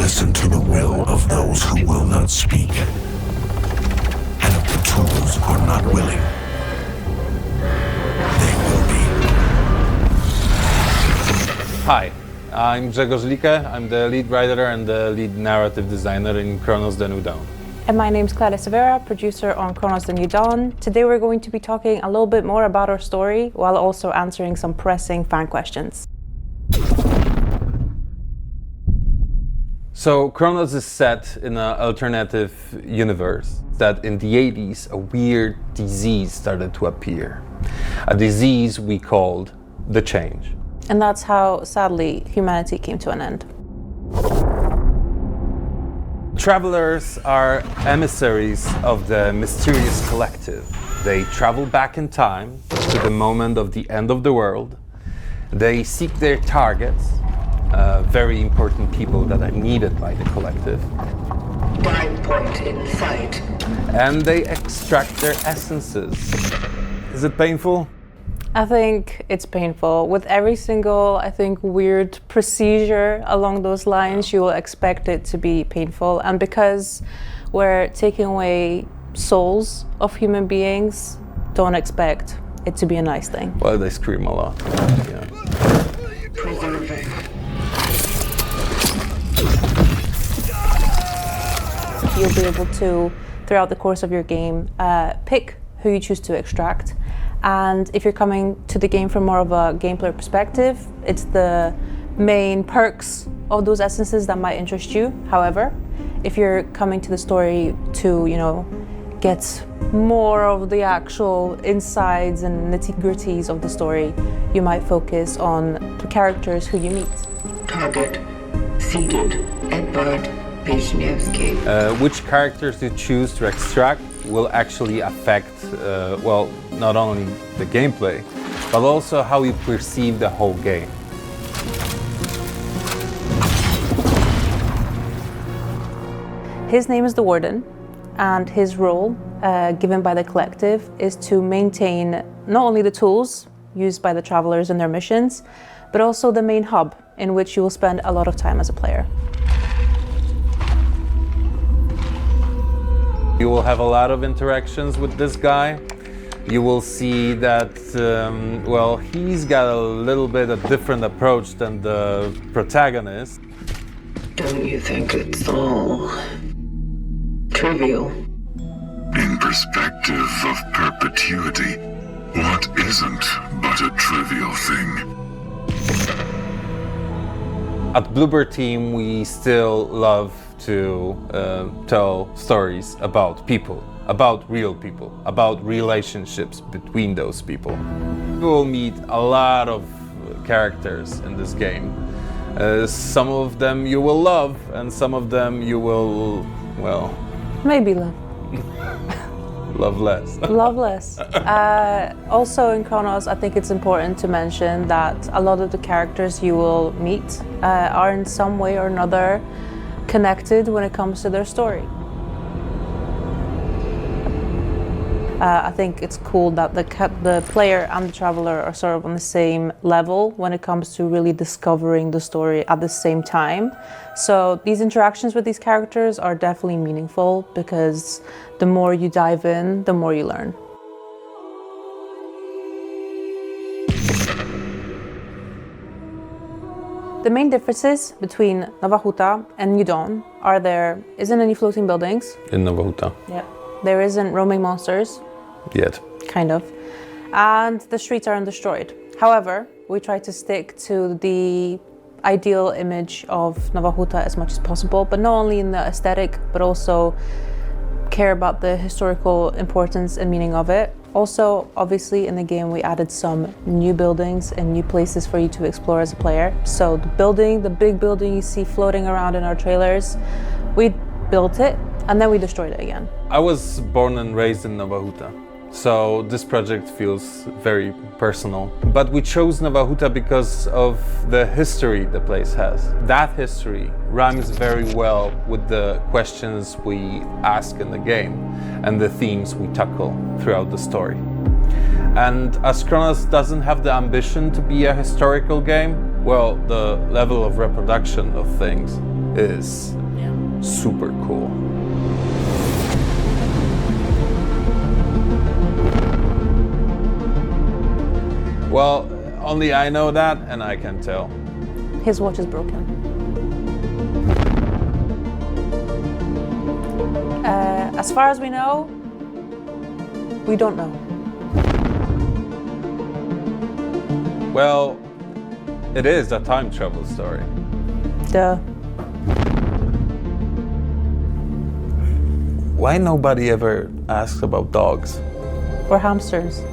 Listen to the will of those who will not speak. And if the tools are not willing, they will be. Hi, I'm Grzegorz Like. I'm the lead writer and the lead narrative designer in Cronos The New Dawn. And my name's Clara Severa, producer on Cronos The New Dawn. Today we're going to be talking a little bit more about our story while also answering some pressing fan questions. So Cronos is set in an alternative universe that in the 80s a weird disease started to appear. A disease we called the Change. And that's how, sadly, humanity came to an end. Travelers are emissaries of the mysterious collective. They travel back in time to the moment of the end of the world. They seek their targets, very important people that are needed by the collective. Dive point in sight. And they extract their essences. Is it painful? I think it's painful. With every single, I think, weird procedure along those lines, you will expect it to be painful. And because we're taking away souls of human beings, don't expect it to be a nice thing. Well, they scream a lot. Yeah. Preserving. You'll be able to, throughout the course of your game, pick who you choose to extract. And if you're coming to the game from more of a gameplay perspective, it's the main perks of those essences that might interest you. However, if you're coming to the story to, get more of the actual insides and nitty-gritties of the story, you might focus on the characters who you meet. Target seated. Edvard Wisniewski. Which characters you choose to extract will actually affect, not only the gameplay, but also how you perceive the whole game. His name is the Warden, and his role, given by the collective, is to maintain not only the tools used by the travelers in their missions, but also the main hub in which you will spend a lot of time as a player. You will have a lot of interactions with this guy. You will see that, he's got a little bit of different approach than the protagonist. Don't you think it's all trivial? In perspective of perpetuity, what isn't but a trivial thing? At Bluebird Team, we still love to tell stories about people, about real people, about relationships between those people. You will meet a lot of characters in this game. Some of them you will love, and some of them you will, Maybe love. love less. Love less. Also in Cronos, I think it's important to mention that a lot of the characters you will meet are in some way or another connected when it comes to their story. I think it's cool that the player and the traveler are sort of on the same level when it comes to really discovering the story at the same time. So these interactions with these characters are definitely meaningful because the more you dive in, the more you learn. The main differences between Nova Huta and New Dawn are there isn't any floating buildings. In Nova Huta. Yeah. There isn't roaming monsters. Yet. Kind of. And the streets are undestroyed. However, we try to stick to the ideal image of Nova Huta as much as possible, but not only in the aesthetic, but also care about the historical importance and meaning of it. Also, obviously, in the game, we added some new buildings and new places for you to explore as a player. So the big building you see floating around in our trailers, we built it and then we destroyed it again. I was born and raised in Nova Huta, so this project feels very personal. But we chose Nova Huta because of the history the place has. That history rhymes very well with the questions we ask in the game and the themes we tackle throughout the story. And as Cronos doesn't have the ambition to be a historical game, well, the level of reproduction of things is super cool. Well, only I know that, and I can tell. His watch is broken. As far as we know, we don't know. Well, it is a time travel story. Duh. Why nobody ever asks about dogs? Or hamsters.